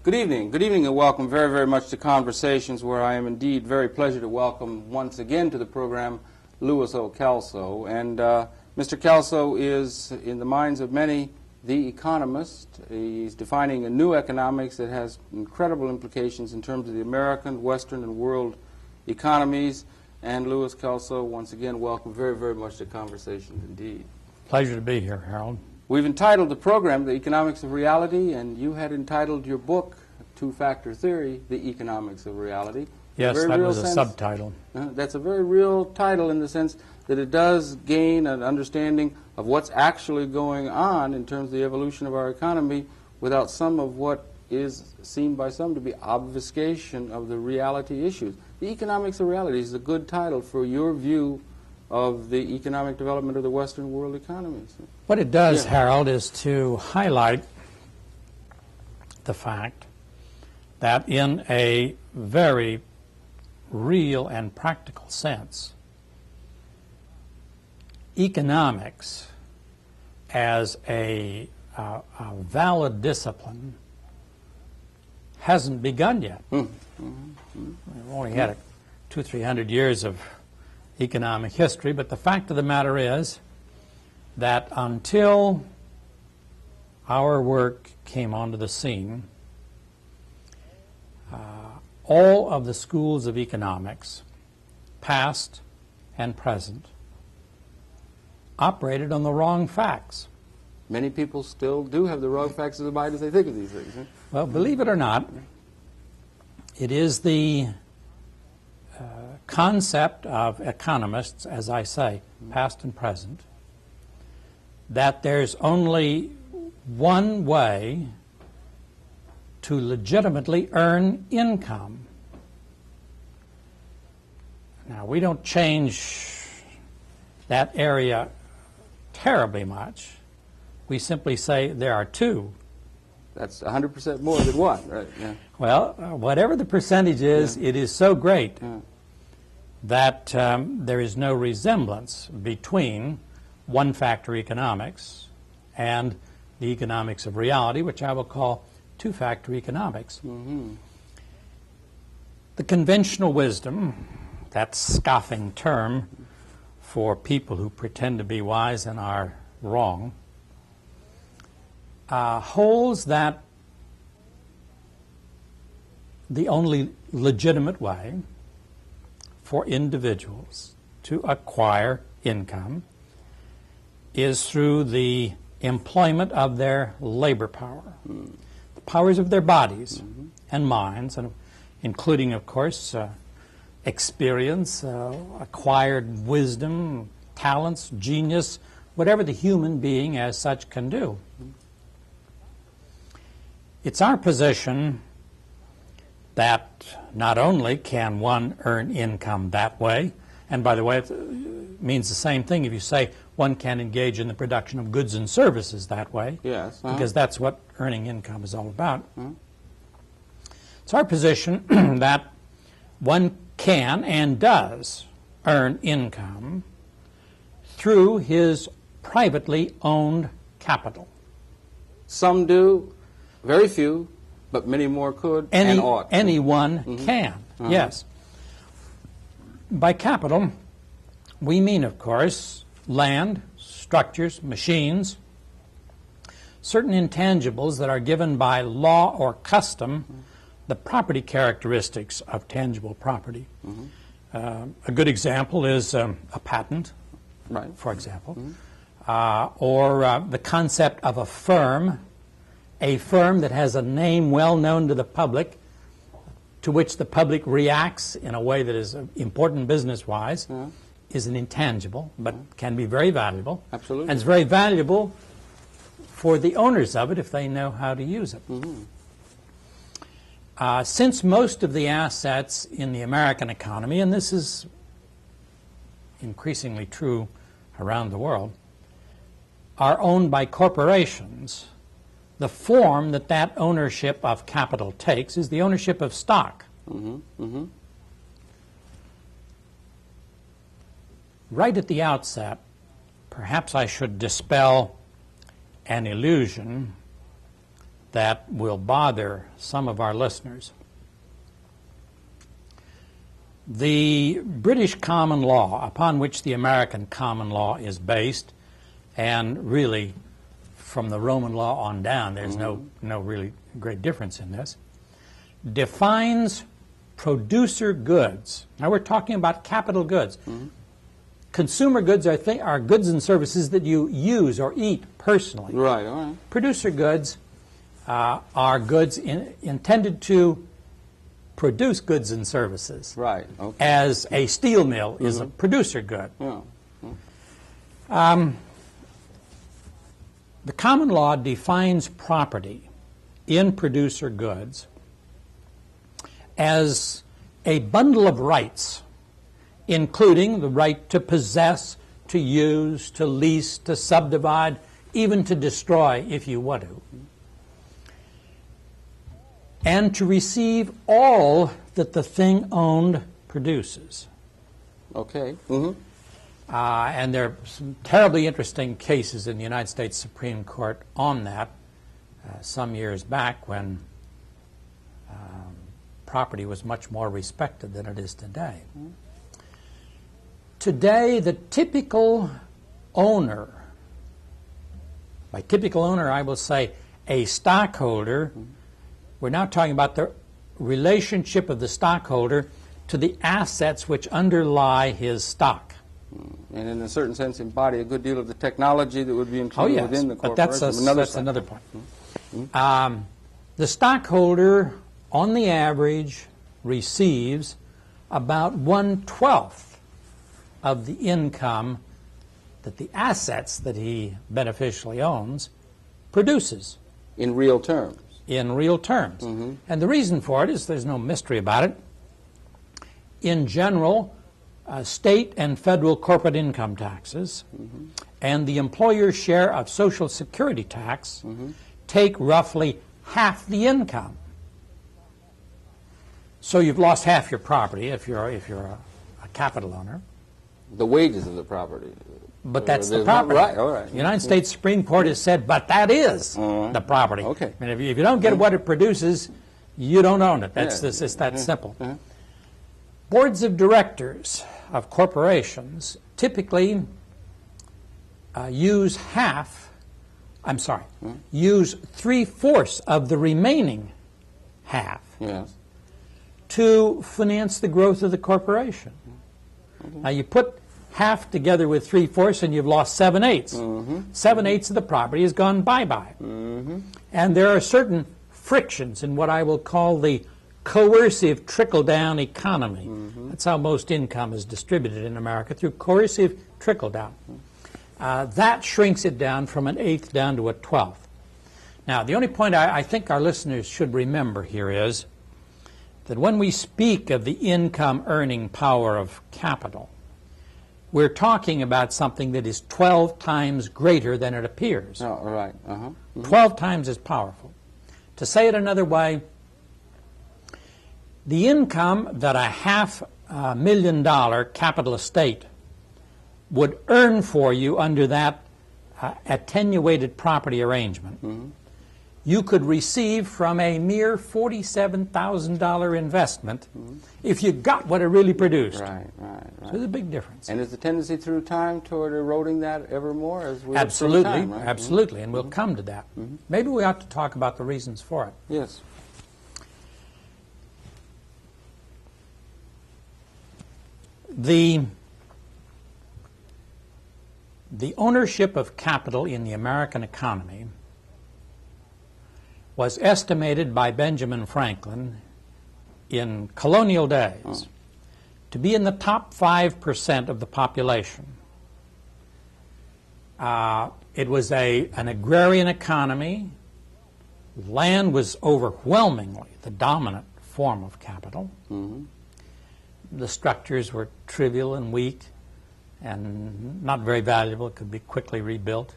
Good evening and welcome very, very much to Conversations, where I am indeed very pleased to welcome once again to the program Louis Kelso. And Mr. Kelso is, in the minds of many, the economist. He's defining a new economics that has incredible implications in terms of the American, Western, and world economies. And Louis Kelso, once again, welcome very, very much to Conversations indeed. Pleasure to be here, Harold. We've entitled the program The Economics of Reality, and you had entitled your book, Two-Factor Theory, The Economics of Reality. Yes, that was a subtitle. That's a very real title in the sense that it does gain an understanding of what's actually going on in terms of the evolution of our economy without some of what is seen by some to be obfuscation of the reality issues. The Economics of Reality is a good title for your view of the economic development of the Western world economies. What it does, Harold, is to highlight the fact that in a very real and practical sense, economics as a valid discipline hasn't begun yet. We've only had 200-300 years of economic history, but the fact of the matter is that until our work came onto the scene, all of the schools of economics, past and present, operated on the wrong facts. Many people still do have the wrong facts in the mind as they think of these things. Huh? Well, believe it or not, it is the concept of economists, as I say, past and present, that there's only one way to legitimately earn income. Now, we don't change that area terribly much. We simply say there are two. That's 100% more than one, right? Yeah. Well, whatever the percentage is, it is so great that there is no resemblance between one-factor economics and the economics of reality, which I will call two-factor economics. The conventional wisdom, that scoffing term for people who pretend to be wise and are wrong, holds that the only legitimate way for individuals to acquire income is through the employment of their labor power, the powers of their bodies and minds, and including, of course, experience, acquired wisdom, talents, genius, whatever the human being as such can do. It's our position that not only can one earn income that way, and by the way, it means the same thing if you say one can engage in the production of goods and services that way, because that's what earning income is all about. It's our position that one can and does earn income through his privately owned capital. Some do, very few, but many more could and ought. Anyone can, yes. By capital, we mean, of course, land, structures, machines, certain intangibles that are given by law or custom, the property characteristics of tangible property. A good example is a patent, for example, or the concept of a firm that has a name well known to the public, to which the public reacts in a way that is important business-wise, is an intangible, but can be very valuable. Absolutely. And it's very valuable for the owners of it if they know how to use it. Since most of the assets in the American economy, and this is increasingly true around the world, are owned by corporations, the form that that ownership of capital takes is the ownership of stock. Right at the outset, perhaps I should dispel an illusion that will bother some of our listeners. The British common law, upon which the American common law is based, and really from the Roman law on down, there's no really great difference in this, defines producer goods. Now we're talking about capital goods. Consumer goods are goods and services that you use or eat personally. Right, all right. Producer goods are goods intended to produce goods and services. Right, okay. As a steel mill is a producer good. Yeah. The common law defines property in producer goods as a bundle of rights, including the right to possess, to use, to lease, to subdivide, even to destroy if you want to, and to receive all that the thing owned produces. Okay. And there are some terribly interesting cases in the United States Supreme Court on that some years back when property was much more respected than it is today. Today, the typical owner, by typical owner I will say a stockholder, we're now talking about the relationship of the stockholder to the assets which underlie his stock. And in a certain sense embody a good deal of the technology that would be included within the corporation. But that's another point. The stockholder, on the average, receives about 1/12 of the income that the assets that he beneficially owns produces. In real terms. In real terms. And the reason for it is there's no mystery about it. In general, state and federal corporate income taxes and the employer's share of Social Security tax take roughly half the income. So you've lost half your property if you're a capital owner. The wages of the property. But that's the property. Right, all right. The United States Supreme Court has said, but that is the property. Okay. And if you don't get what it produces, you don't own it. It's that simple. Boards of directors of corporations typically use use 3/4 of the remaining half to finance the growth of the corporation. Now you put half together with 3/4 and you've lost 7/8. 7/8 of the property has gone bye-bye. And there are certain frictions in what I will call the coercive trickle-down economy. That's how most income is distributed in America, through coercive trickle-down. That shrinks it down from 1/8 down to 1/12. Now, the only point I think our listeners should remember here is that when we speak of the income earning power of capital, we're talking about something that is 12 times greater than it appears. Oh, right. 12 times as powerful. To say it another way, the income that a $500,000 capital estate would earn for you under that attenuated property arrangement, you could receive from a mere $47,000 investment if you got what it really produced. Right. So there's a big difference. And is the tendency through time toward eroding that ever more as we Absolutely, look through time, right? absolutely, and we'll come to that. Maybe we ought to talk about the reasons for it. Yes. The ownership of capital in the American economy was estimated by Benjamin Franklin in colonial days to be in the top 5% of the population. It was an agrarian economy. Land was overwhelmingly the dominant form of capital. The structures were trivial and weak and not very valuable. It could be quickly rebuilt.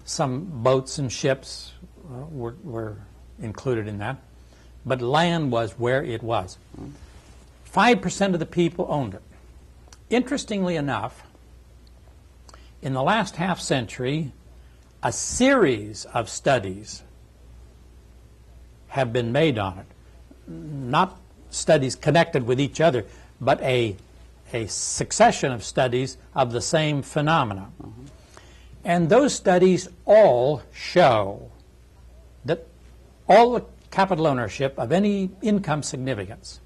Some boats and ships were included in that. But land was where it was. 5% of the people owned it. Interestingly enough, in the last half century, a series of studies have been made on it. Not studies connected with each other, but a succession of studies of the same phenomena. And those studies all show that all the capital ownership of any income significance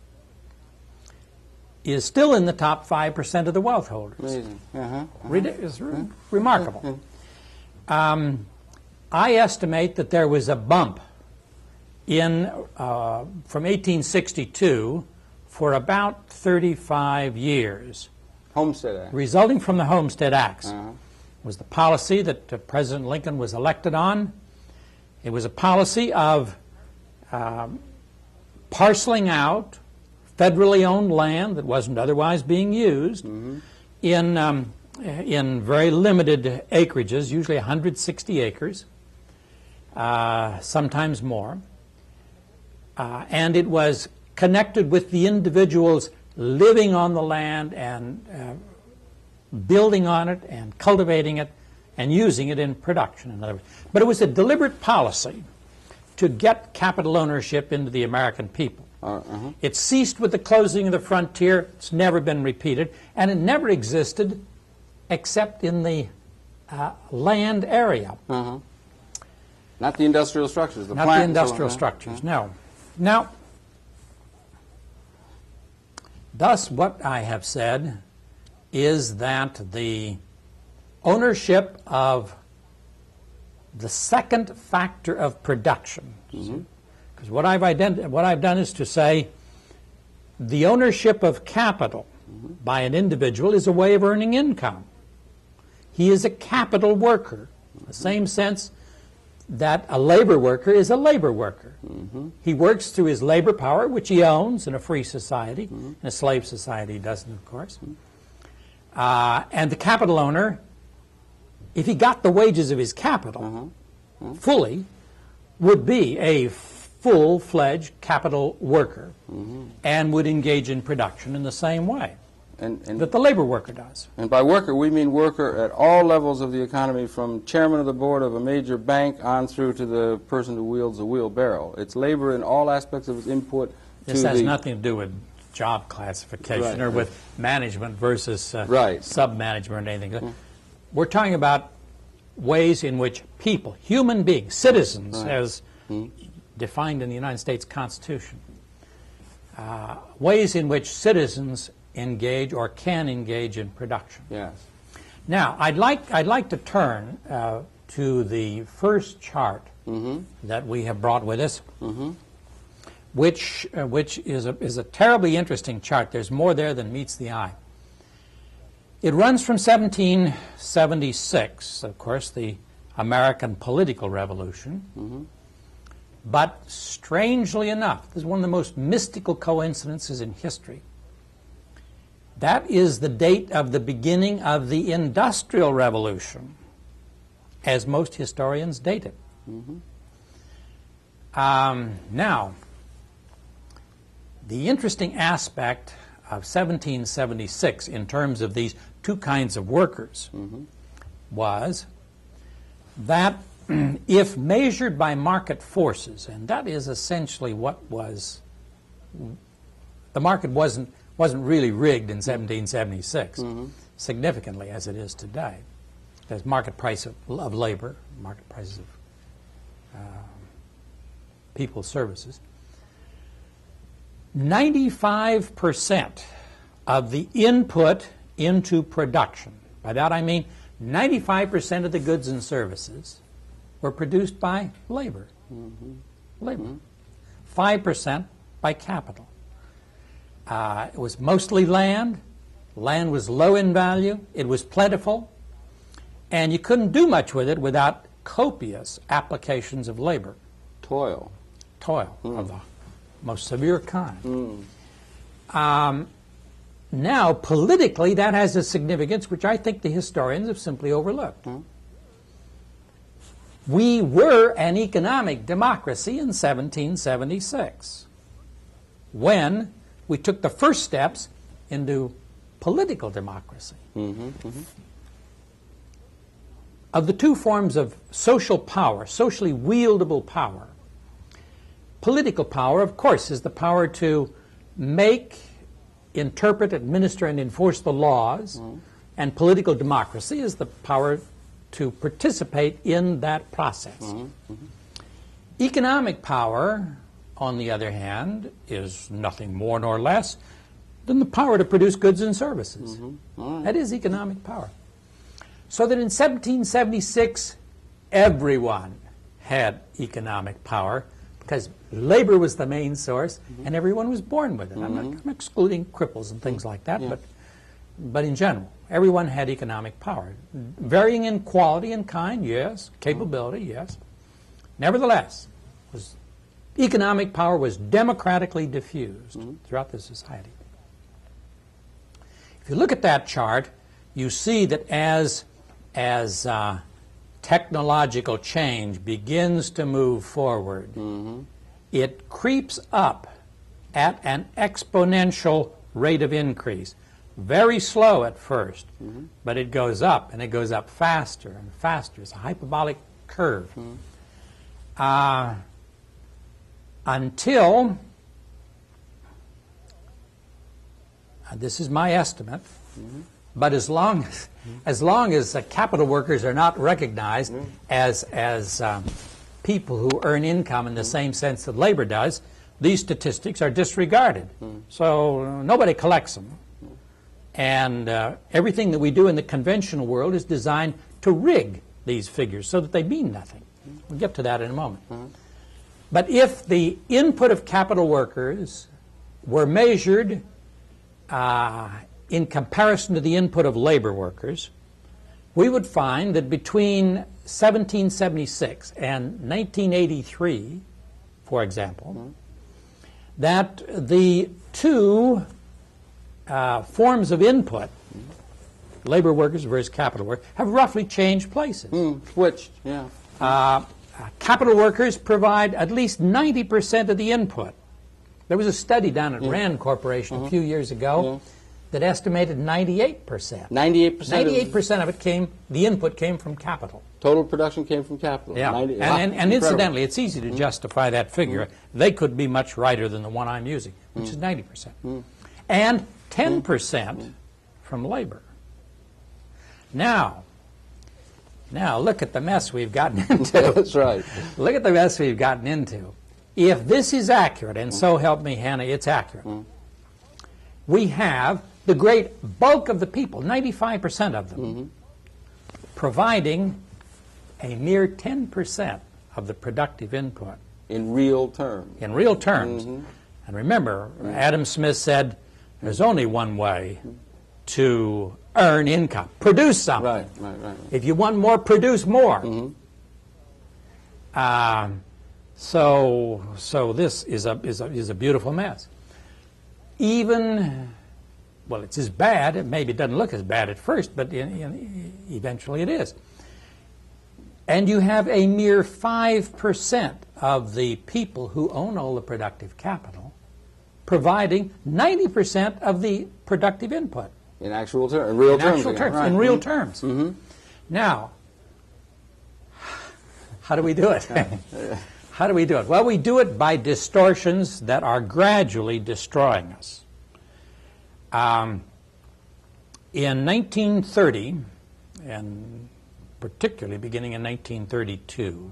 is still in the top 5% of the wealth holders. Amazing. It's remarkable. I estimate that there was a bump in from 1862 for about 35 years. Homestead Act. Resulting from the Homestead Acts. Was the policy that President Lincoln was elected on. It was a policy of parceling out federally owned land that wasn't otherwise being used in very limited acreages, usually 160 acres, sometimes more. And it was connected with the individuals living on the land and building on it and cultivating it and using it in production, in other words. But it was a deliberate policy to get capital ownership into the American people. It ceased with the closing of the frontier. It's never been repeated, and it never existed except in the land area. Not the industrial structures, the Not plant the industrial structures, no. Now, thus what I have said is that the ownership of the second factor of production, because what I've done is to say the ownership of capital by an individual is a way of earning income. He is a capital worker, in the same sense that a labor worker is a labor worker. He works through his labor power, which he owns in a free society. In a slave society he doesn't, of course. And the capital owner, if he got the wages of his capital fully, would be a full-fledged capital worker and would engage in production in the same way that the labor worker does. And by worker, we mean worker at all levels of the economy, from chairman of the board of a major bank on through to the person who wields a wheelbarrow. It's labor in all aspects of its input. This has nothing to do with job classification or with management versus sub-management or anything. We're talking about ways in which people, human beings, citizens, as defined in the United States Constitution, ways in which citizens engage or can engage in production. Yes. Now, I'd like to turn to the first chart that we have brought with us, which is a terribly interesting chart. There's more there than meets the eye. It runs from 1776, of course, the American political revolution. But strangely enough, this is one of the most mystical coincidences in history. That is the date of the beginning of the Industrial Revolution, as most historians date it. Now, the interesting aspect of 1776 in terms of these two kinds of workers was that if measured by market forces, and that is essentially what was, the market wasn't really rigged in 1776 significantly as it is today. There's market price of labor, market prices of people's services. 95% of the input into production, by that I mean 95% of the goods and services were produced by labor. 5% by capital. It was mostly land. Land was low in value. It was plentiful. And you couldn't do much with it without copious applications of labor. Toil. Of the most severe kind. Now, politically, that has a significance which I think the historians have simply overlooked. We were an economic democracy in 1776 when we took the first steps into political democracy. Of the two forms of social power, socially wieldable power, Political power, of course, is the power to make, interpret, administer, and enforce the laws. And political democracy is the power to participate in that process. Economic power, on the other hand, is nothing more nor less than the power to produce goods and services. That is economic power. So that in 1776, everyone had economic power because labor was the main source, and everyone was born with it. I'm excluding cripples and things like that, but in general, everyone had economic power. Varying in quality and kind, yes. Capability, yes. Nevertheless, economic power was democratically diffused throughout the society. If you look at that chart, you see that as technological change begins to move forward, it creeps up at an exponential rate of increase. Very slow at first, but it goes up, and it goes up faster and faster. It's a hyperbolic curve. Until, this is my estimate, but as long as capital workers are not recognized as people who earn income in the same sense that labor does, these statistics are disregarded. So nobody collects them. And everything that we do in the conventional world is designed to rig these figures so that they mean nothing. We'll get to that in a moment. But if the input of capital workers were measured in comparison to the input of labor workers, we would find that between 1776 and 1983, for example, that the two forms of input, labor workers versus capital workers, have roughly changed places. Switched, yeah. Capital workers provide at least 90% of the input. There was a study down at Rand Corporation a few years ago that estimated 98%. 98%? 98% of it the input came from capital. Total production came from capital. Yeah, and incidentally, it's easy to justify that figure. They could be much righter than the one I'm using, which is 90%. And 10% from labor. Now, look at the mess we've gotten into. That's right. Look at the mess we've gotten into. If this is accurate, and so help me, Hannah, it's accurate, we have the great bulk of the people, 95% of them, providing a mere 10% of the productive input. In real terms. In real terms. And remember, Adam Smith said, there's only one way to earn income. Produce something. Right. If you want more, produce more. So this is a beautiful mess. Even, well, it's as bad. Maybe it doesn't look as bad at first, but eventually it is. And you have a mere 5% of the people who own all the productive capital providing 90% of the productive input. In actual terms, in real terms. In real terms. Now, how do we do it? How do we do it? Well, we do it by distortions that are gradually destroying us. In 1930, and particularly beginning in 1932,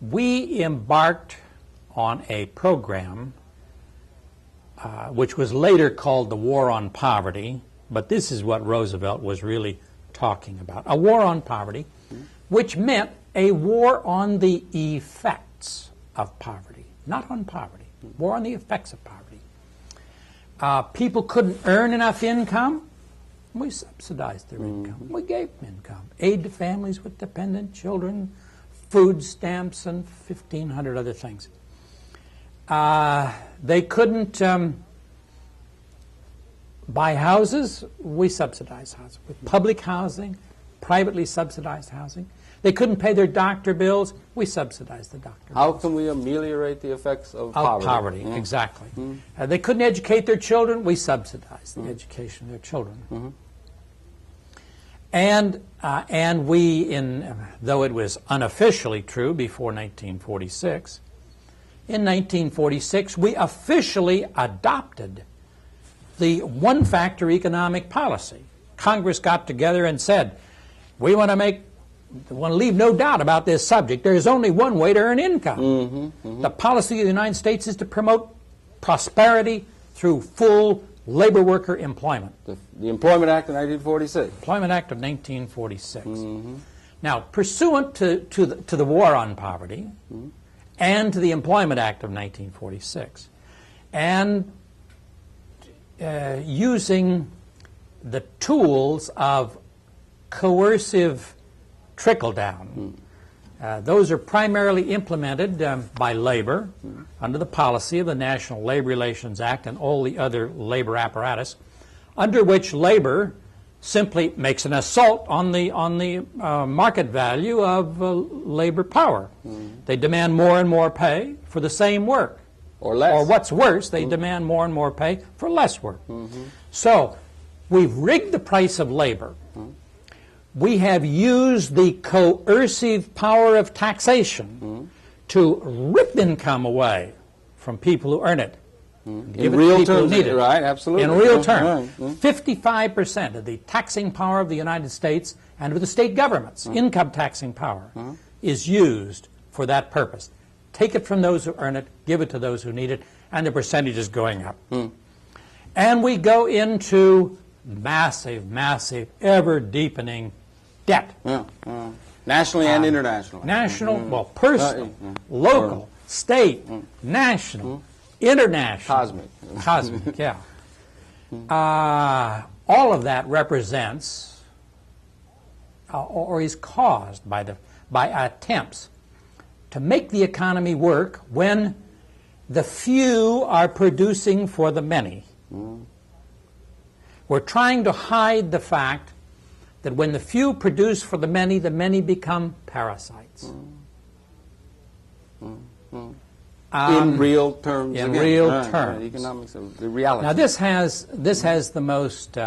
we embarked on a program which was later called the War on Poverty, but this is what Roosevelt was really talking about. A war on poverty, which meant a war on the effects of poverty, not on poverty, war on the effects of poverty. People couldn't earn enough income. We subsidized their income. We gave them income. Aid to families with dependent children, food stamps, and 1,500 other things. They couldn't buy houses. We subsidized housing. With public housing, privately subsidized housing. They couldn't pay their doctor bills. We subsidized the doctor bills. How can we ameliorate the effects of poverty? Poverty, exactly. They couldn't educate their children. We subsidized the education of their children. And we, though it was unofficially true before 1946, in 1946, we officially adopted the one-factor economic policy. Congress got together and said, we want to leave no doubt about this subject. There is only one way to earn income. The policy of the United States is to promote prosperity through full labor worker employment. The Employment Act of 1946. Employment Act of 1946. Now, pursuant to the War on Poverty and to the Employment Act of 1946, and using the tools of coercive trickle-down. Those are primarily implemented by labor under the policy of the National Labor Relations Act and all the other labor apparatus, under which labor simply makes an assault on the market value of labor power. They demand more and more pay for the same work. Or less. Or what's worse, they demand more and more pay for less work. So we've rigged the price of labor. We have used the coercive power of taxation to rip income away from people who earn it. In real terms, right? Absolutely. In real terms. 55% of the taxing power of the United States and of the state governments, income taxing power, is used for that purpose. Take it from those who earn it, give it to those who need it, and the percentage is going up. And we go into massive, massive, ever-deepening debt. Nationally and internationally. National, well, personal, local, state, national, international. Cosmic, yeah. All of that represents or is caused by attempts to make the economy work when the few are producing for the many. We're trying to hide the fact that when the few produce for the many become parasites. In real terms. In real terms. Economics of the reality. Now this has the most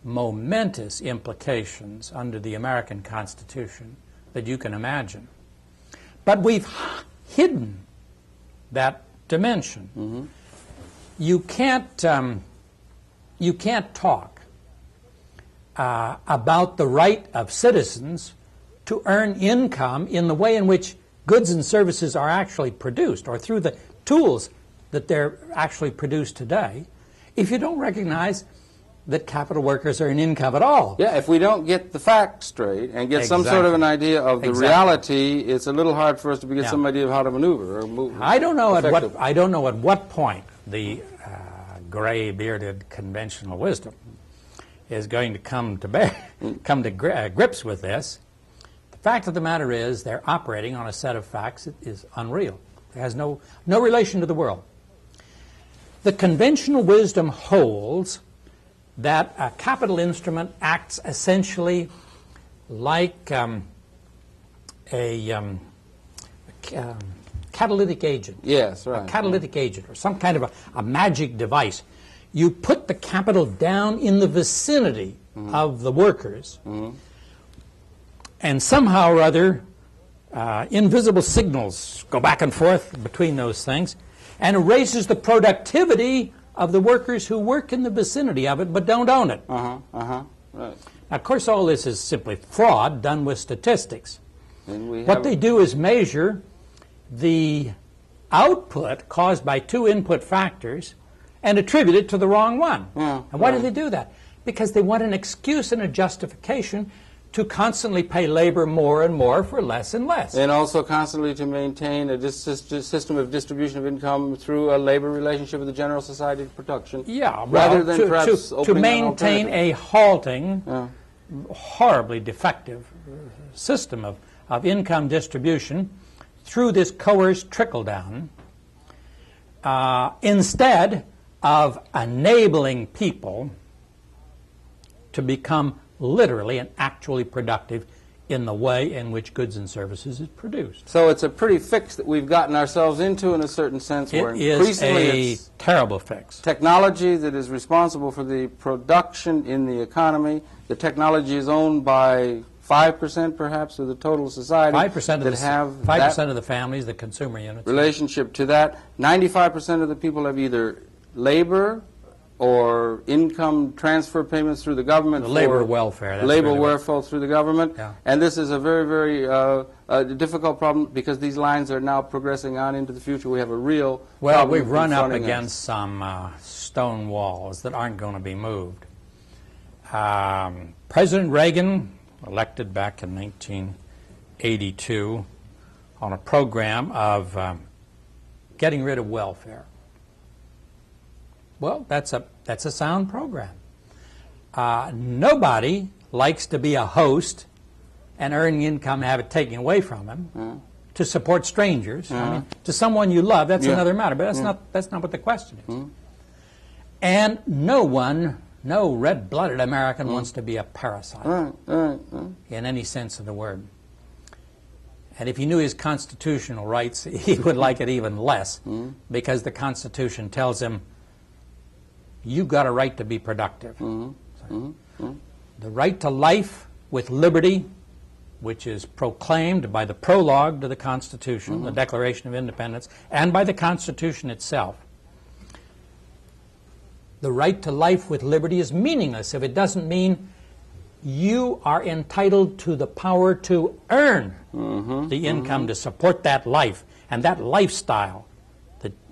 momentous implications under the American Constitution that you can imagine. But we've hidden that dimension. You can't talk about the right of citizens to earn income in the way in which goods and services are actually produced, or through the tools that they're actually produced today, if you don't recognize that capital workers are in income at all. Yeah, if we don't get the facts straight and get some sort of an idea of the reality, it's a little hard for us to get some idea of how to maneuver or move. I don't know at what point the gray-bearded conventional wisdom is going to come to grips with this. The fact of the matter is they're operating on a set of facts that is unreal. It has no relation to the world. The conventional wisdom holds that a capital instrument acts essentially like a catalytic agent. Yes, right. A catalytic agent, or some kind of a magic device. You put the capital down in the vicinity of the workers, and somehow or other, invisible signals go back and forth between those things, and it raises the productivity of the workers who work in the vicinity of it but don't own it. Right. Now, of course, all this is simply fraud done with statistics. What they do is measure the output caused by two input factors and attribute it to the wrong one. And why do they do that? Because they want an excuse and a justification to constantly pay labor more and more for less and less. And also constantly to maintain a system of distribution of income through a labor relationship with the general society of production. Yeah, rather than perhaps to maintain a halting, horribly defective system of income distribution through this coerced trickle-down, instead of enabling people to become literally and actually productive in the way in which goods and services is produced. So it's a pretty fix that we've gotten ourselves into in a certain sense. It is a terrible fix. Technology that is responsible for the production in the economy. The technology is owned by 5% perhaps of the total society 5% that have 5% of the families, the consumer units. Relationship to that. 95% of the people have either labor or income transfer payments through the government. The labor welfare. That's labor really welfare through the government. Yeah. And this is a very, very difficult problem because these lines are now progressing on into the future. We have a real problem we've run up confronting us. against some stone walls that aren't going to be moved. President Reagan, elected back in 1982, on a program of getting rid of welfare. Well, that's a sound program. Nobody likes to be a host and earning income and have it taken away from him to support strangers. I mean, to someone you love, that's another matter, but that's not what the question is. And no red-blooded American wants to be a parasite in any sense of the word. And if he knew his constitutional rights, he would like it even less, because the Constitution tells him, you've got a right to be productive. The right to life with liberty, which is proclaimed by the prologue to the Constitution, the Declaration of Independence, and by the Constitution itself. The right to life with liberty is meaningless if it doesn't mean you are entitled to the power to earn the income to support that life and that lifestyle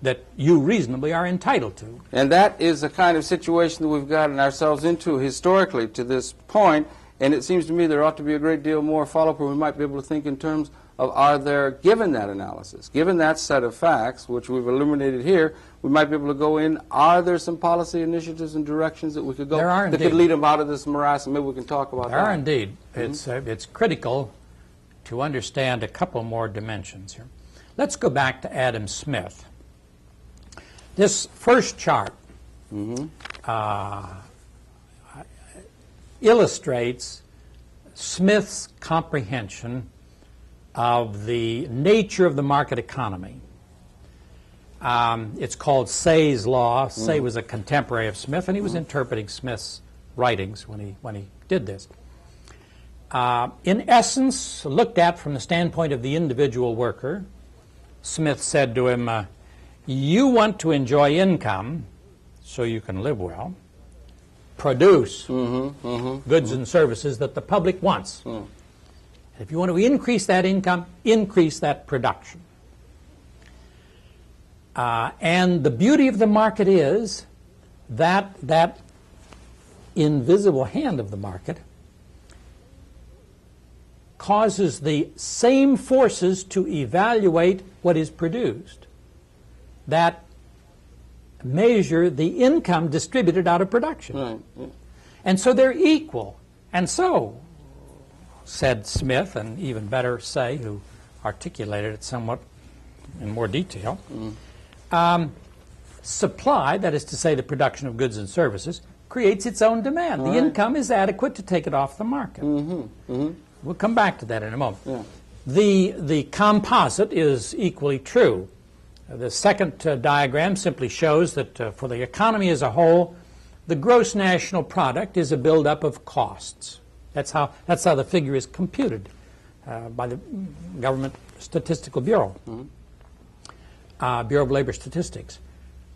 that you reasonably are entitled to. And that is the kind of situation that we've gotten ourselves into historically to this point, and it seems to me there ought to be a great deal more follow-up where we might be able to think in terms of, are there, given that analysis, given that set of facts, which we've illuminated here, we might be able to go in, are there some policy initiatives and directions that we could go that could lead them out of this morass, and maybe we can talk about that. There are indeed. It's critical to understand a couple more dimensions here. Let's go back to Adam Smith. This first chart illustrates Smith's comprehension of the nature of the market economy. It's called Say's Law. Say was a contemporary of Smith, and he was interpreting Smith's writings when he did this. In essence, looked at from the standpoint of the individual worker, Smith said to him, you want to enjoy income so you can live well, produce goods and services that the public wants. If you want to increase that income, increase that production. And the beauty of the market is that that invisible hand of the market causes the same forces to evaluate what is produced that measure the income distributed out of production. And so they're equal. And so, said Smith, and even better Say, who articulated it somewhat in more detail, supply, that is to say the production of goods and services, creates its own demand. The income is adequate to take it off the market. We'll come back to that in a moment. The composite is equally true. The second diagram simply shows that for the economy as a whole, the gross national product is a buildup of costs. That's how the figure is computed by the Government Statistical Bureau, Bureau of Labor Statistics.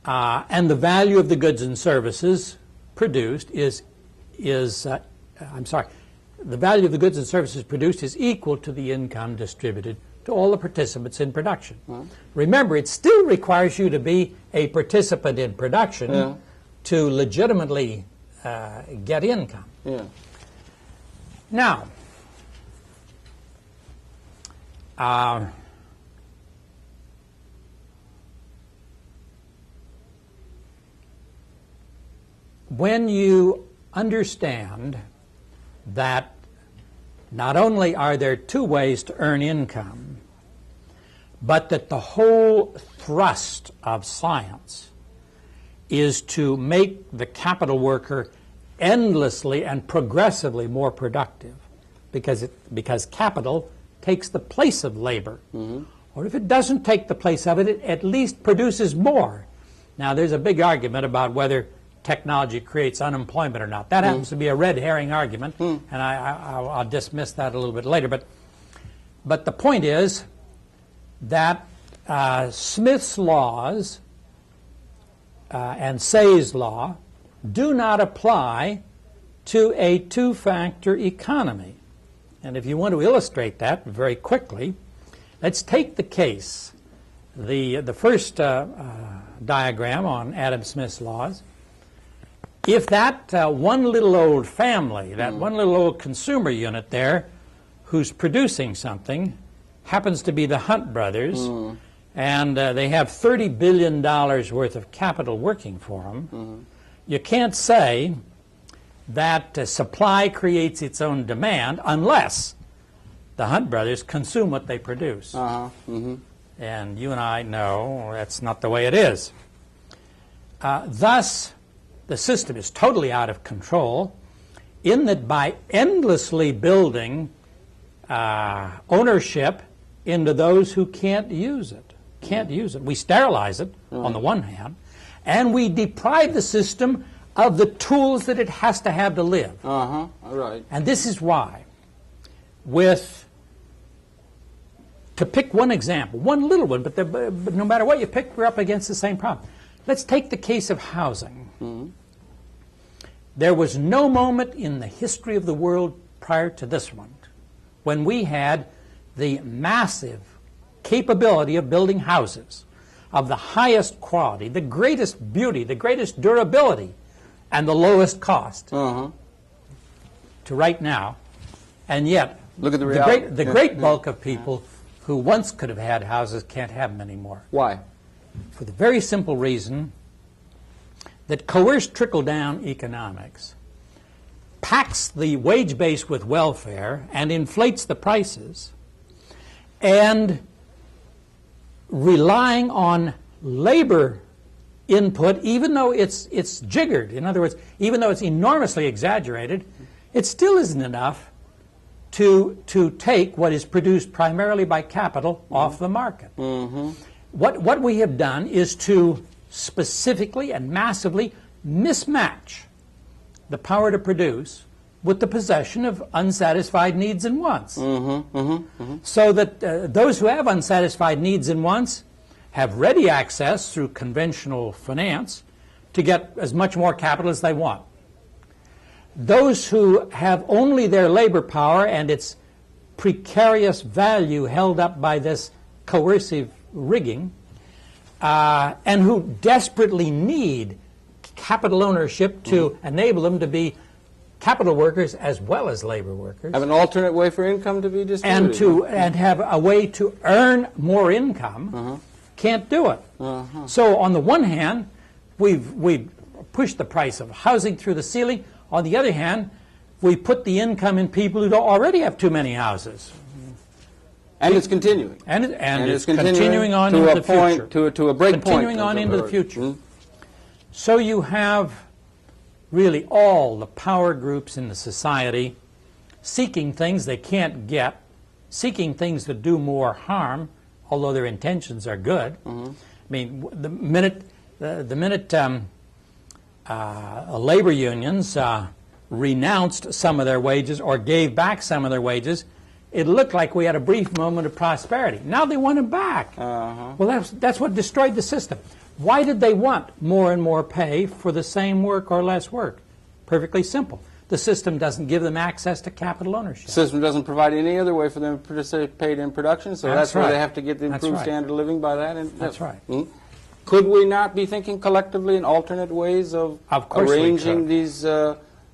And the value of the goods and services produced the value of the goods and services produced is equal to the income distributed to all the participants in production. Remember, it still requires you to be a participant in production to legitimately get income. Now, when you understand that not only are there two ways to earn income, but that the whole thrust of science is to make the capital worker endlessly and progressively more productive, because capital takes the place of labor. Or if it doesn't take the place of it, it at least produces more. Now, there's a big argument about whether technology creates unemployment or not. That happens to be a red herring argument, and I'll dismiss that a little bit later. But the point is that Smith's laws and Say's law do not apply to a two-factor economy. And if you want to illustrate that very quickly, let's take the case, the first diagram on Adam Smith's laws. If that one little old family, that one little old consumer unit there who's producing something happens to be the Hunt brothers, and they have $30 billion worth of capital working for them, you can't say that supply creates its own demand unless the Hunt brothers consume what they produce. And you and I know that's not the way it is. Thus, the system is totally out of control in that by endlessly building ownership into those who can't use it. We sterilize it on the one hand, and we deprive the system of the tools that it has to have to live. Right. And this is why, to pick one example, one little one, but no matter what you pick, we're up against the same problem. Let's take the case of housing. There was no moment in the history of the world prior to this one when we had the massive capability of building houses of the highest quality, the greatest beauty, the greatest durability, and the lowest cost to right now. And yet, look at the reality. The great bulk of people who once could have had houses can't have them anymore. Why? For the very simple reason that coerced trickle-down economics packs the wage base with welfare and inflates the prices, and relying on labor input, even though it's jiggered, in other words, even though it's enormously exaggerated, it still isn't enough to take what is produced primarily by capital off the market. What we have done is to specifically and massively mismatch the power to produce with the possession of unsatisfied needs and wants. So that those who have unsatisfied needs and wants have ready access through conventional finance to get as much more capital as they want. Those who have only their labor power and its precarious value held up by this coercive rigging, and who desperately need capital ownership to enable them to be capital workers as well as labor workers. Have an alternate way for income to be distributed. And have a way to earn more income, can't do it. So on the one hand, we've pushed the price of housing through the ceiling. On the other hand, we put the income in people who don't already have too many houses. And it's continuing. And it's continuing on into the future. To a break point. Continuing on into the future. So you have really all the power groups in the society seeking things they can't get, seeking things that do more harm, although their intentions are good. I mean, the minute labor unions renounced some of their wages or gave back some of their wages, it looked like we had a brief moment of prosperity. Now they want it back. Well, that's what destroyed the system. Why did they want more and more pay for the same work or less work? Perfectly simple. The system doesn't give them access to capital ownership. The system doesn't provide any other way for them to participate in production, so that's why they have to get the improved standard of living by that. And that's right. Could we not be thinking collectively in alternate ways of arranging these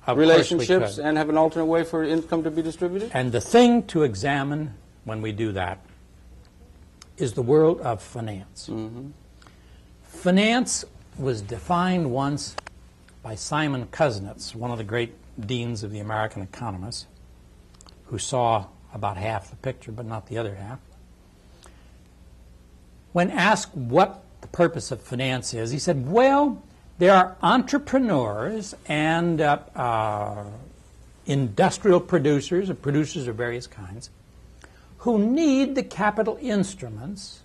relationships and have an alternate way for income to be distributed? And the thing to examine when we do that is the world of finance. Finance was defined once by Simon Kuznets, one of the great deans of the American economists, who saw about half the picture but not the other half. When asked what the purpose of finance is, he said, well, there are entrepreneurs and industrial producers, or producers of various kinds, who need the capital instruments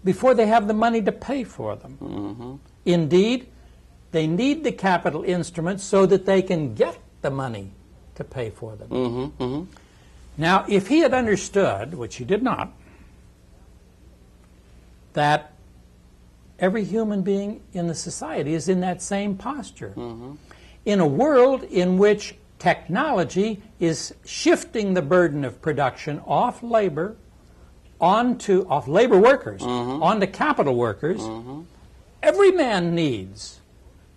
before they have the money to pay for them. Indeed, They need the capital instruments so that they can get the money to pay for them. Now, if he had understood, which he did not, that every human being in the society is in that same posture, in a world in which technology is shifting the burden of production off labor workers onto capital workers, every man needs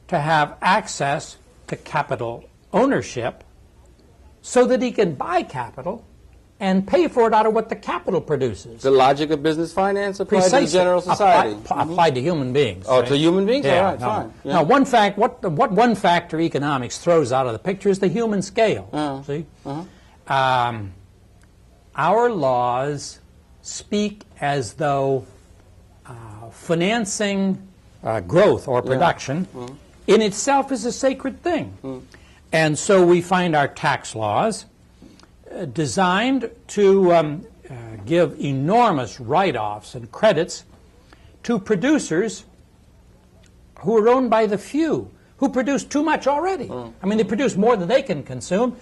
to have access to capital ownership so that he can buy capital and pay for it out of what the capital produces. The logic of business finance applied to the general society. Applied to human beings. Oh, right? to human beings? Yeah, all right, fine. Yeah. Now, what one factor economics throws out of the picture is the human scale. See? Our laws speak as though financing growth or production in itself is a sacred thing. And so we find our tax laws designed to give enormous write-offs and credits to producers who are owned by the few, who produce too much already. I mean, they produce more than they can consume,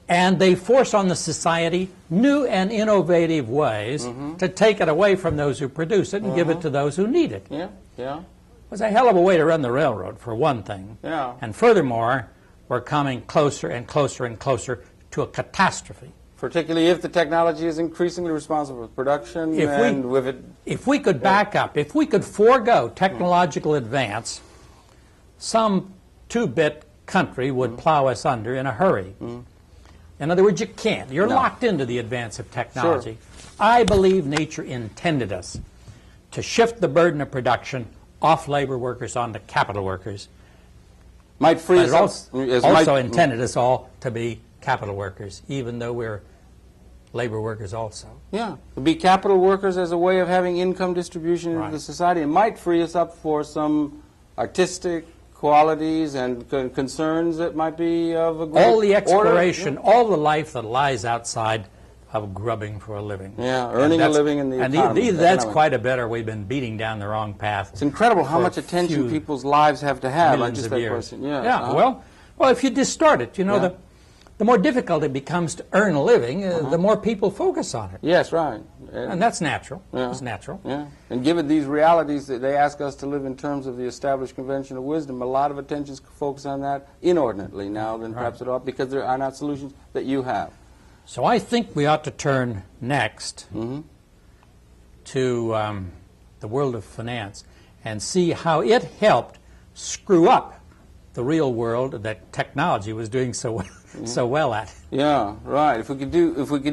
and they force on the society new and innovative ways to take it away from those who produce it and give it to those who need it. Yeah. It was a hell of a way to run the railroad, for one thing. Yeah. And furthermore, we're coming closer and closer and closer to a catastrophe. Particularly if the technology is increasingly responsible for production If we could back up, if we could forego technological advance, some two-bit country would plow us under in a hurry. In other words, you can't. You're locked into the advance of technology. I believe nature intended us to shift the burden of production off labor workers onto capital workers. Might free us up. Also intended us all to be capital workers, even though we're labor workers also. Yeah, to be capital workers as a way of having income distribution into the society. It might free us up for some artistic qualities and concerns that might be of a great all the exploration, order. all the life that lies outside of grubbing for a living. Yeah, earning a living in the economy. And that's quite a bit, or we've been beating down the wrong path. It's incredible how much attention people's lives have to have on just that years. question. Yeah, well, if you distort it, you know, the more difficult it becomes to earn a living, the more people focus on it. Yes, right. And that's natural. It's natural. Yeah. And given these realities that they ask us to live in terms of the established convention of wisdom, a lot of attention is focused on that inordinately now than perhaps at all, because there are not solutions that you have. So I think we ought to turn next to the world of finance and see how it helped screw up the real world that technology was doing so well at. Yeah, right. If we could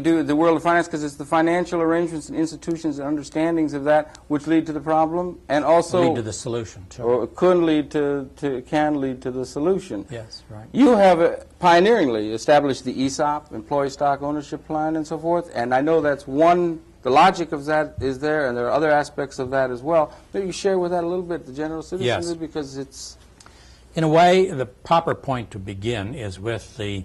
do the world of finance, because it's the financial arrangements and institutions and understandings of that which lead to the problem, and also lead to the solution, too. Or can lead to the solution. Yes, right. You have pioneeringly established the ESOP, Employee Stock Ownership Plan, and so forth, and I know that's one. The logic of that is there, and there are other aspects of that as well. Maybe you share with that a little bit, the general citizenry, because it's. In a way, the proper point to begin is with the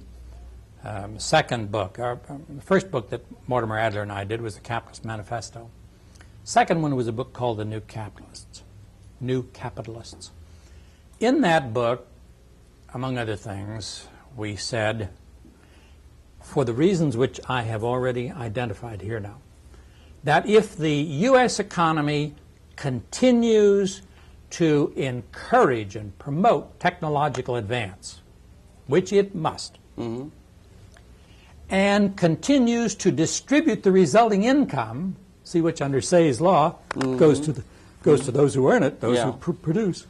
second book. The first book that Mortimer Adler and I did was the Capitalist Manifesto. Second one was a book called The New Capitalists. New Capitalists. In that book, among other things, we said, for the reasons which I have already identified here now, that if the U.S. economy continues to encourage and promote technological advance, which it must, and continues to distribute the resulting income, see which under Say's law goes to those who earn it, those who produce,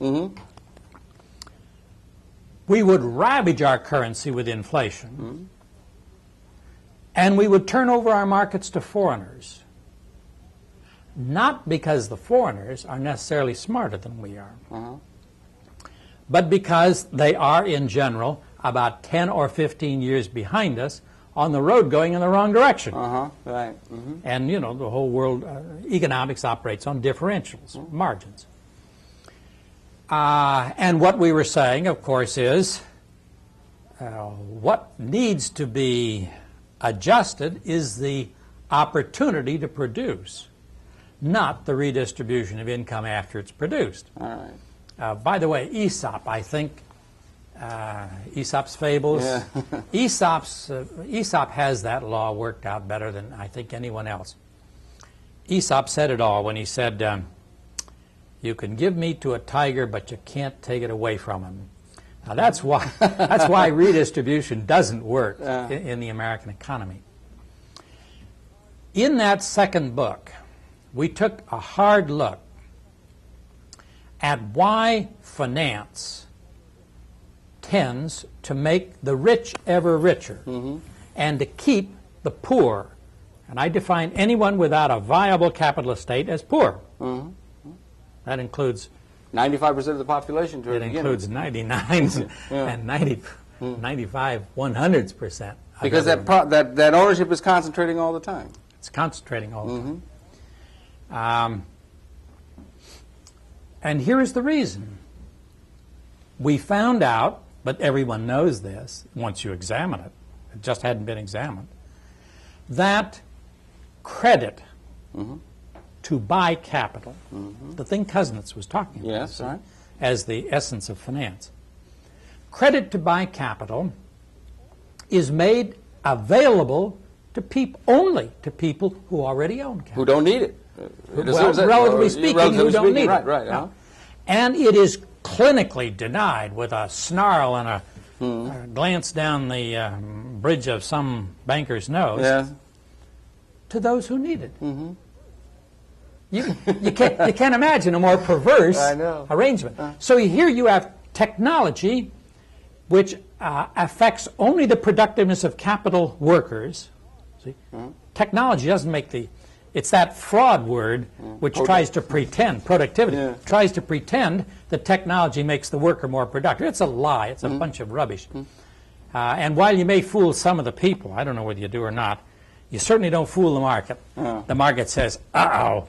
we would ravage our currency with inflation, and we would turn over our markets to foreigners. Not because the foreigners are necessarily smarter than we are, but because they are, in general, about 10 or 15 years behind us on the road going in the wrong direction. Right. And, you know, the whole world, economics operates on differentials, margins. And what we were saying, of course, is what needs to be adjusted is the opportunity to produce, not the redistribution of income after it's produced. All right. By the way, ESOP, I think, Aesop's fables. Yeah. ESOP has that law worked out better than I think anyone else. Aesop said it all when he said, you can give meat to a tiger, but you can't take it away from him. Now that's why redistribution doesn't work in the American economy. In that second book, we took a hard look at why finance tends to make the rich ever richer and to keep the poor. And I define anyone without a viable capital estate as poor. That includes 95% of the population. It includes 99s and 95, 100%. Because that ownership is concentrating all the time. It's concentrating all the time. And here is the reason. We found out, but everyone knows this once you examine it, it just hadn't been examined, that credit to buy capital, the thing Kuznets was talking about, as the essence of finance. Credit to buy capital is made available to only to people who already own capital. Who don't need it. Well, relatively speaking, who don't need it. Right. And it is clinically denied with a snarl and a glance down the bridge of some banker's nose to those who need it. You can't imagine a more perverse arrangement. So here you have technology which affects only the productiveness of capital workers. See? Technology doesn't make the... It's that fraud word which tries to pretend, productivity, tries to pretend that technology makes the worker more productive. It's a lie. It's a bunch of rubbish. And while you may fool some of the people, I don't know whether you do or not, you certainly don't fool the market. The market says, uh-oh,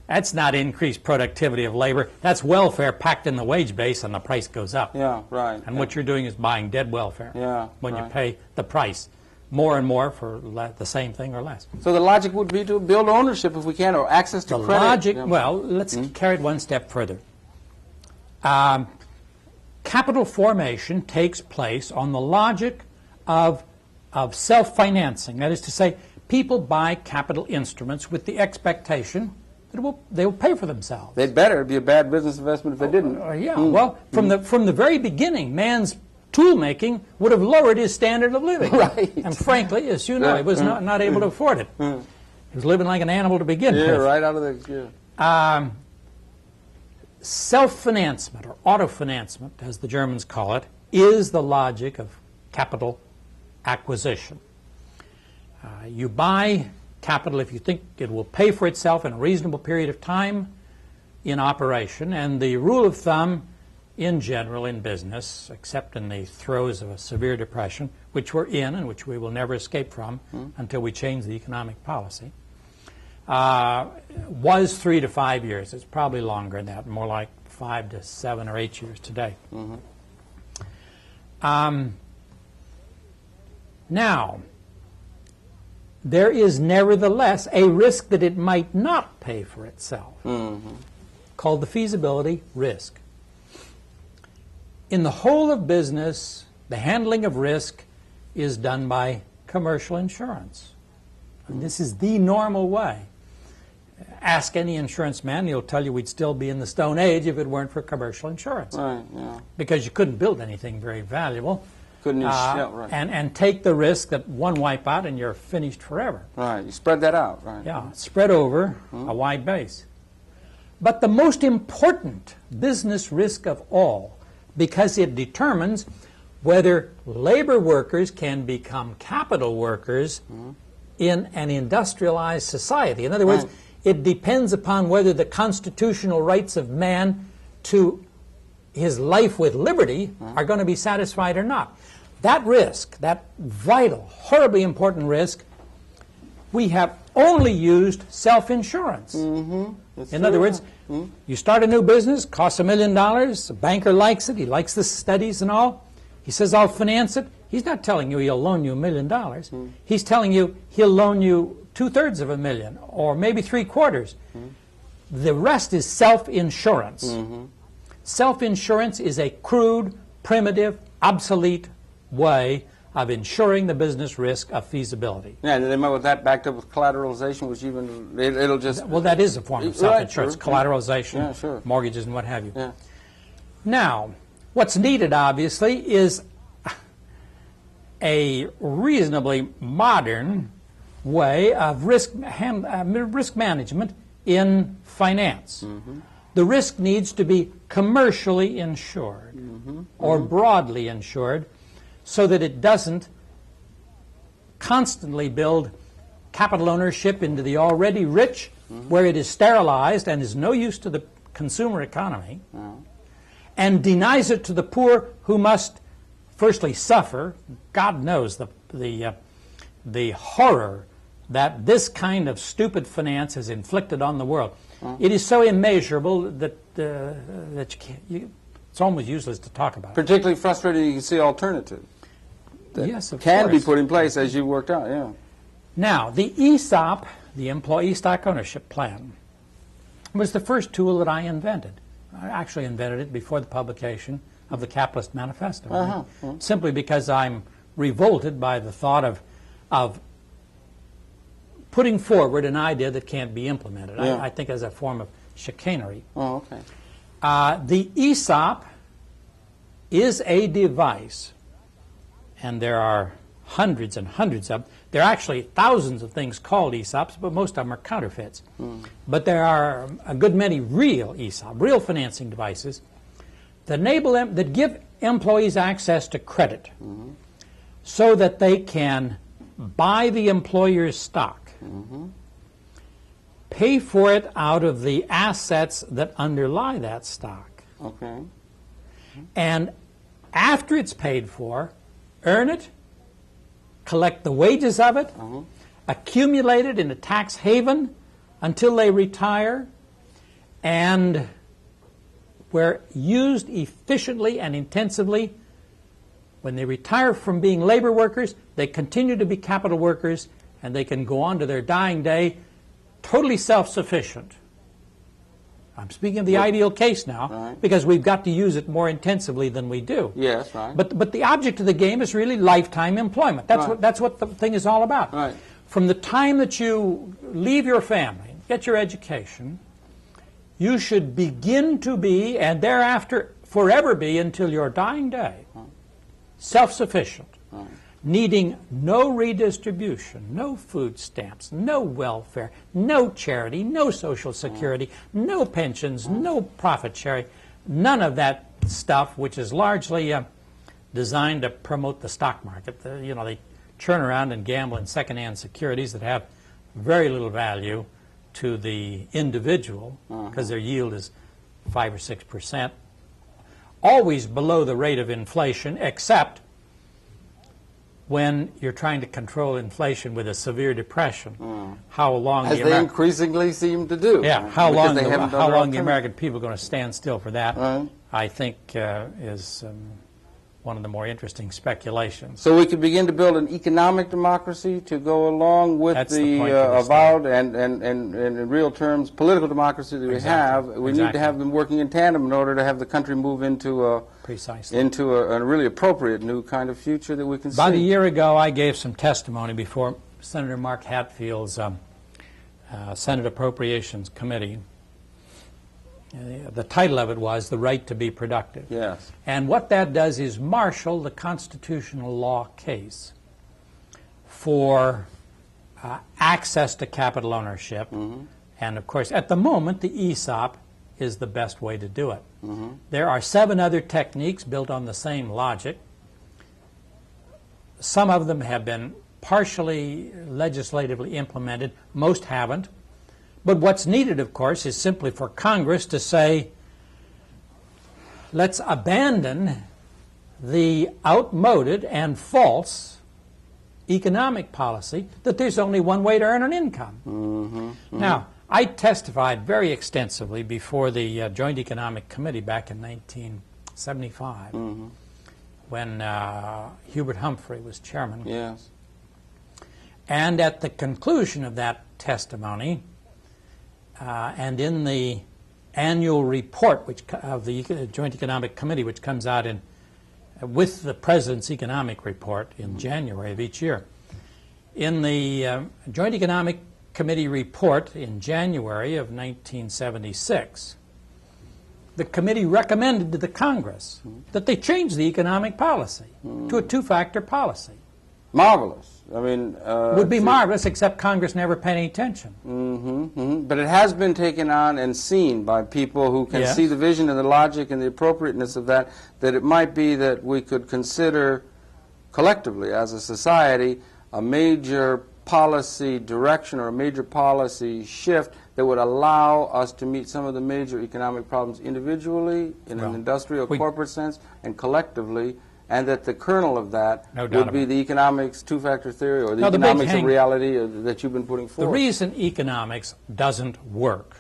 that's not increased productivity of labor. That's welfare packed in the wage base and the price goes up. And what you're doing is buying dead welfare when you pay the price. More and more for the same thing or less. So the logic would be to build ownership if we can, or access to credit. Logic, well, let's carry it one step further. Capital formation takes place on the logic of self-financing. That is to say, people buy capital instruments with the expectation that they will pay for themselves. They'd better. It'd be a bad business investment if they didn't. Well, from the very beginning, man's tool-making would have lowered his standard of living. And frankly, as you know, he was not able to afford it. He was living like an animal to begin with. Right out of the... Self-financement, or auto-financement, as the Germans call it, is the logic of capital acquisition. You buy capital if you think it will pay for itself in a reasonable period of time in operation, and the rule of thumb in general in business, except in the throes of a severe depression, which we're in and which we will never escape from until we change the economic policy, was 3 to 5 years. It's probably longer than that, more like 5 to 7 or 8 years today. Now, there is nevertheless a risk that it might not pay for itself, called the feasibility risk. In the whole of business, the handling of risk is done by commercial insurance. And this is the normal way. Ask any insurance man, he'll tell you we'd still be in the Stone Age if it weren't for commercial insurance. Because you couldn't build anything very valuable. And take the risk that one wipe out and you're finished forever. You spread that out. Spread over a wide base. But the most important business risk of all, because it determines whether labor workers can become capital workers in an industrialized society. In other words, it depends upon whether the constitutional rights of man to his life with liberty are going to be satisfied or not. That risk, that vital, horribly important risk, we have only used self-insurance. In other words, you start a new business, costs $1 million, a banker likes it, he likes the studies and all, he says, I'll finance it. He's not telling you he'll loan you $1 million. He's telling you he'll loan you 2/3 of $1 million, or maybe 3/4. The rest is self-insurance. Self-insurance is a crude, primitive, obsolete way of insuring the business risk of feasibility. Yeah, and then with that backed up with collateralization, which even, it'll just... Well, that is a form of self-insurance, right, sure. collateralization, Yeah, sure. mortgages and what have you. Yeah. Now, what's needed, obviously, is a reasonably modern way of risk management in finance. Mm-hmm. The risk needs to be commercially insured or broadly insured so that it doesn't constantly build capital ownership into the already rich where it is sterilized and is no use to the consumer economy and denies it to the poor who must firstly suffer. God knows the horror that this kind of stupid finance has inflicted on the world. It is so immeasurable that it's almost useless to talk about. Particularly frustrating, you can see alternatives that yes, of can course. be put in place as you worked out. Yeah. Now, the ESOP, the Employee Stock Ownership Plan, was the first tool that I invented. I actually invented it before the publication of the Capitalist Manifesto, simply because I'm revolted by the thought of putting forward an idea that can't be implemented. Yeah. I think as a form of chicanery. Oh, okay. The ESOP is a device, and there are hundreds and hundreds of them. There are actually thousands of things called ESOPs, but most of them are counterfeits. But there are a good many real ESOP, real financing devices that enable them, that give employees access to credit so that they can buy the employer's stock, pay for it out of the assets that underlie that stock, Okay. and after it's paid for, earn it, collect the wages of it, accumulate it in a tax haven until they retire, and where used efficiently and intensively, when they retire from being labor workers, they continue to be capital workers, and they can go on to their dying day totally self-sufficient. I'm speaking of the ideal case now, because we've got to use it more intensively than we do. Yes, right. But the object of the game is really lifetime employment. That's what the thing is all about. Right. From the time that you leave your family, get your education, you should begin to be, and thereafter forever be until your dying day, self-sufficient, needing no redistribution, no food stamps, no welfare, no charity, no social security, no pensions, no profit sharing, none of that stuff, which is largely designed to promote the stock market. They turn around and gamble in second-hand securities that have very little value to the individual because their yield is 5 or 6%, always below the rate of inflation, except when you're trying to control inflation with a severe depression. How long As they increasingly seem to do. Yeah, how long the American people are going to stand still for that, I think is one of the more interesting speculations. So we could begin to build an economic democracy to go along with the avowed and in real terms political democracy that we have. We need to have them working in tandem in order to have the country move into a really appropriate new kind of future that we can see. About a year ago, I gave some testimony before Senator Mark Hatfield's Senate Appropriations Committee. The title of it was The Right to be Productive. Yes. And what that does is marshal the constitutional law case for access to capital ownership. And of course, at the moment, the ESOP is the best way to do it. There are 7 other techniques built on the same logic. Some of them have been partially legislatively implemented. Most haven't. But what's needed, of course, is simply for Congress to say, let's abandon the outmoded and false economic policy that there's only one way to earn an income. Now, I testified very extensively before the Joint Economic Committee back in 1975 when Hubert Humphrey was chairman. Yes. And at the conclusion of that testimony, and in the annual report of the Joint Economic Committee, which comes out with the President's Economic Report in January of each year. In the Joint Economic Committee report in January of 1976, the committee recommended to the Congress that they change the economic policy to a two-factor policy. Marvelous. I mean, would be marvelous, except Congress never paid any attention. But it has been taken on and seen by people who can see the vision and the logic and the appropriateness of that, that it might be that we could consider collectively as a society a major policy direction or a major policy shift that would allow us to meet some of the major economic problems individually, in an industrial corporate sense, and collectively, and that the kernel of that would be the economics two-factor theory or the economics of reality that you've been putting forward. The reason economics doesn't work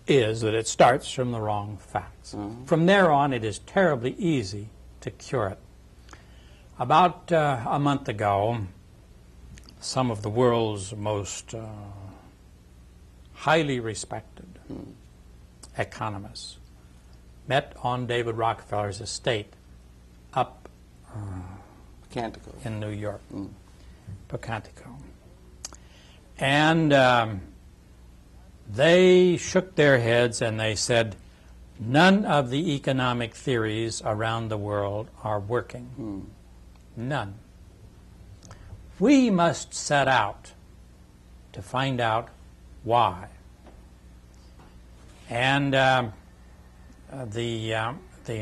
is that it starts from the wrong facts. From there on, it is terribly easy to cure it. About a month ago, some of the world's most highly respected economists met on David Rockefeller's estate up in New York, Pocantico. And they shook their heads and they said, none of the economic theories around the world are working. None. We must set out to find out why. And the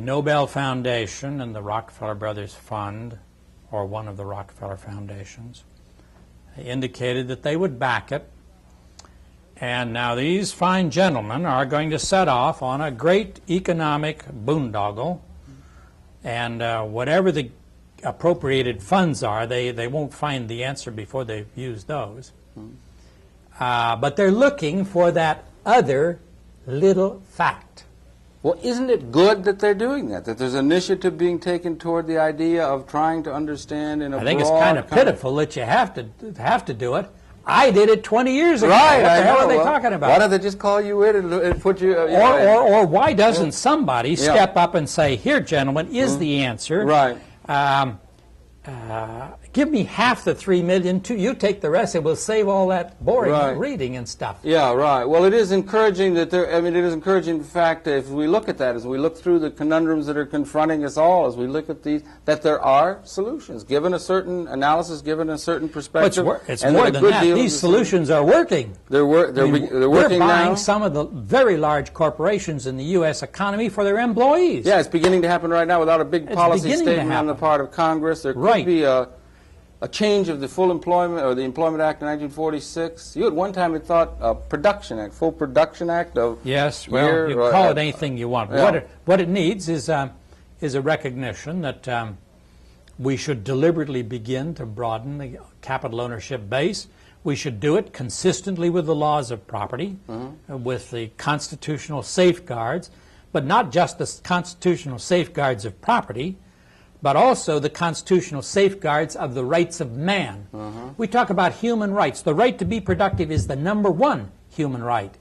Nobel Foundation and the Rockefeller Brothers Fund, or one of the Rockefeller Foundations, indicated that they would back it. And now these fine gentlemen are going to set off on a great economic boondoggle, and whatever the appropriated funds are, they won't find the answer before they've used those. But they're looking for that other little fact. Well, isn't it good that they're doing that? That there's initiative being taken toward the idea of trying to understand in a broad... I think it's kind of pitiful that you have to do it. I did it 20 years ago. Right, what the hell are they talking about? Why don't they just call you in and put you... or why doesn't somebody step up and say, here, gentlemen, is the answer. Right. Give me half the $3 million, you take the rest, and we'll save all that boring reading and stuff. Yeah, right. Well, it is encouraging that there, I mean, it is encouraging, in fact, if we look at that, as we look through the conundrums that are confronting us all, as we look at these, that there are solutions, given a certain analysis, given a certain perspective. It's more than that. These solutions are working. They're working now. We're buying some of the very large corporations in the U.S. economy for their employees. Yeah, it's beginning to happen right now without a big policy statement on the part of Congress. There could be a change of the Full Employment or the Employment Act of 1946. You at one time had thought a Production Act, Full Production Act of yes. Well, you call it anything you want. Yeah. What it needs is a recognition that we should deliberately begin to broaden the capital ownership base. We should do it consistently with the laws of property, with the constitutional safeguards, but not just the constitutional safeguards of property, but also the constitutional safeguards of the rights of man. We talk about human rights. The right to be productive is the #1 human right.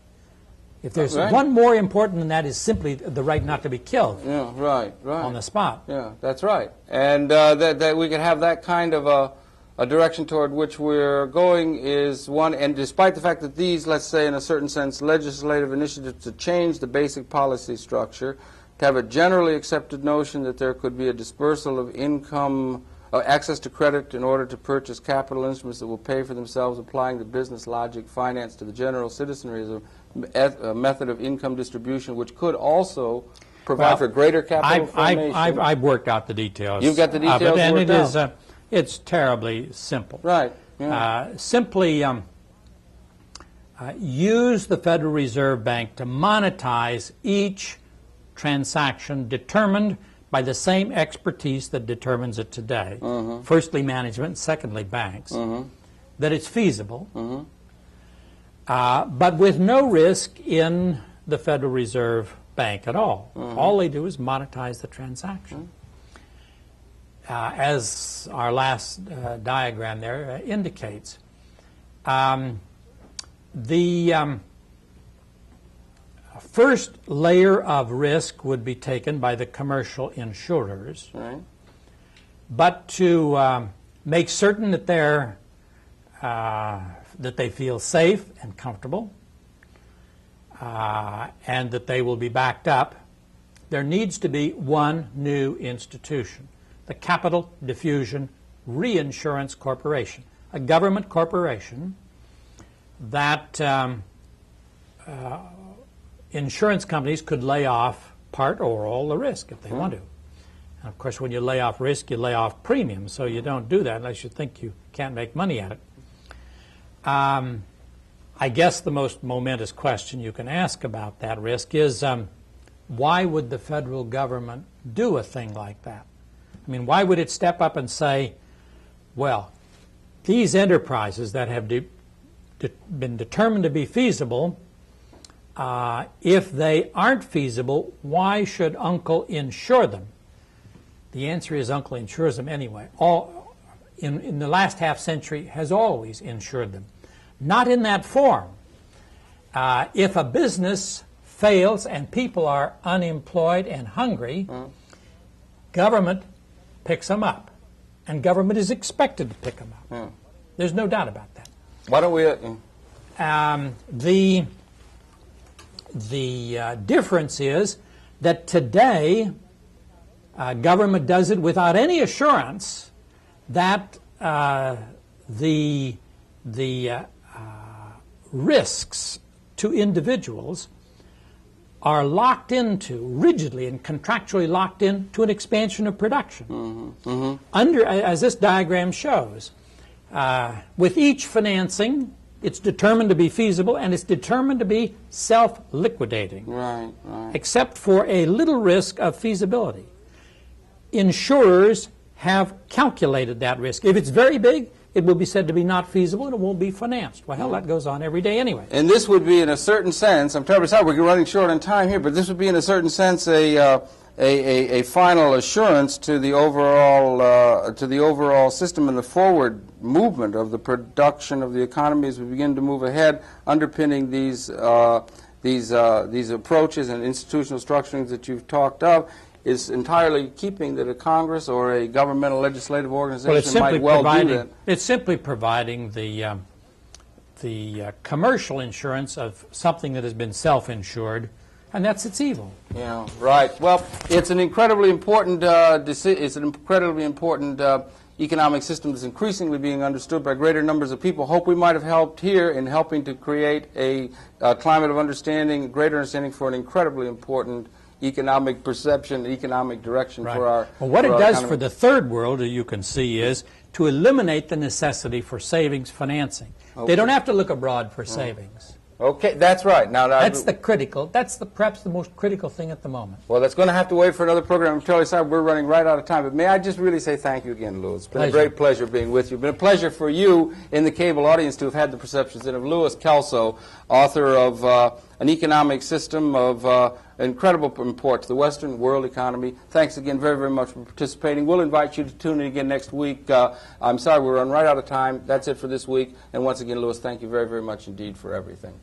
If there's one more important than that, is simply the right not to be killed. Yeah, right. On the spot. Yeah, that's right. And that we could have that kind of a direction toward which we're going is one, and despite the fact that these, let's say in a certain sense, legislative initiatives to change the basic policy structure, to have a generally accepted notion that there could be a dispersal of income, access to credit in order to purchase capital instruments that will pay for themselves, applying the business logic, finance to the general citizenry as a method of income distribution, which could also provide for greater capital formation. I've worked out the details. You've got the details and worked out. It's terribly simple. Right. Yeah. Simply use the Federal Reserve Bank to monetize each transaction determined by the same expertise that determines it today. Firstly, management, secondly, banks. That it's feasible, but with no risk in the Federal Reserve Bank at all. All they do is monetize the transaction. As our last diagram there indicates, first layer of risk would be taken by the commercial insurers. Right. But to make certain that that they feel safe and comfortable, and that they will be backed up, there needs to be one new institution, the Capital Diffusion Reinsurance Corporation, a government corporation that insurance companies could lay off part or all the risk if they want to. And of course, when you lay off risk, you lay off premiums, so you don't do that unless you think you can't make money at it. I guess the most momentous question you can ask about that risk is, why would the federal government do a thing like that? I mean, why would it step up and say, well, these enterprises that have been determined to be feasible, if they aren't feasible, why should Uncle insure them? The answer is Uncle insures them anyway. In the last half century has always insured them. Not in that form. If a business fails and people are unemployed and hungry, government picks them up. And government is expected to pick them up. There's no doubt about that. Why don't we... The difference is that today government does it without any assurance that the risks to individuals are locked into, rigidly and contractually locked into an expansion of production. As this diagram shows, with each financing, it's determined to be feasible and it's determined to be self-liquidating, Right. except for a little risk of feasibility. Insurers have calculated that risk. If it's very big, it will be said to be not feasible and it won't be financed. Well, hell, that goes on every day anyway. And this would be, in a certain sense, I'm terribly sorry, we're running short on time here, but this would be, in a certain sense, a final assurance to the overall system and the forward movement of the production of the economy as we begin to move ahead, underpinning these approaches and institutional structurings that you've talked of. Is entirely keeping that a Congress or a governmental legislative organization might well do that. It's simply providing the commercial insurance of something that has been self-insured, and that's its evil. Yeah, right. Well, it's an incredibly important economic system that's increasingly being understood by greater numbers of people. Hope we might have helped here in helping to create a climate of understanding, greater understanding for an incredibly important economic perception, economic direction for our Well, what it our does economy. for the third world, as you can see, is to eliminate the necessity for savings financing. Okay. They don't have to look abroad for savings. Okay, that's right. Now That's perhaps the most critical thing at the moment. Well, that's going to have to wait for another program. I'm terribly sorry, we're running right out of time. But may I just really say thank you again, Louis. It's been a great pleasure being with you. It's been a pleasure for you in the cable audience to have had the perceptions of Louis Kelso, author of An Economic System of incredible import to the Western world economy. Thanks again very, very much for participating. We'll invite you to tune in again next week. I'm sorry, we're running right out of time. That's it for this week. And once again, Louis, thank you very, very much indeed for everything.